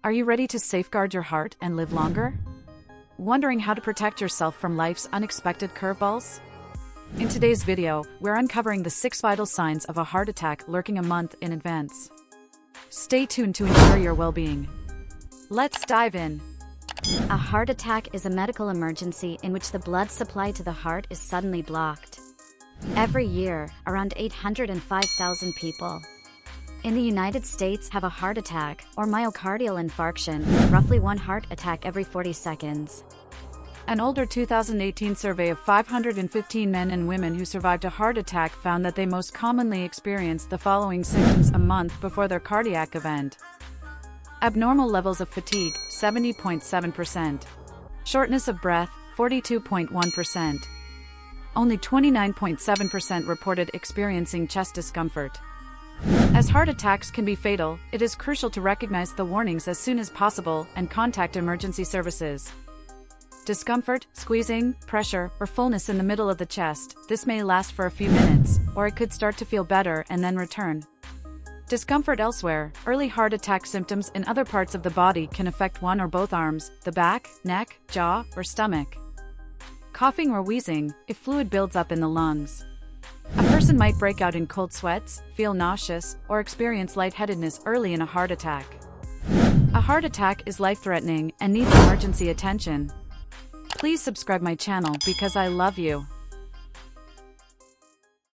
Are you ready to safeguard your heart and live longer? Wondering how to protect yourself from life's unexpected curveballs? In today's video, we're uncovering the 6 vital signs of a heart attack lurking a month in advance. Stay tuned to ensure your well-being. Let's dive in. A heart attack is a medical emergency in which the blood supply to the heart is suddenly blocked. Every year, around 805,000 people in the United States have a heart attack, or myocardial infarction, roughly one heart attack every 40 seconds. An older 2018 survey of 515 men and women who survived a heart attack found that they most commonly experienced the following symptoms a month before their cardiac event. Abnormal levels of fatigue, 70.7%. Shortness of breath, 42.1%. Only 29.7% reported experiencing chest discomfort. As heart attacks can be fatal, it is crucial to recognize the warnings as soon as possible and contact emergency services. Discomfort, squeezing, pressure, or fullness in the middle of the chest. This may last for a few minutes, or it could start to feel better and then return. Discomfort elsewhere. Early heart attack symptoms in other parts of the body can affect one or both arms, the back, neck, jaw, or stomach. Coughing or wheezing, if fluid builds up in the lungs. A person might break out in cold sweats, feel nauseous, or experience lightheadedness early in a heart attack. A heart attack is life-threatening and needs emergency attention. Please subscribe my channel because I love you.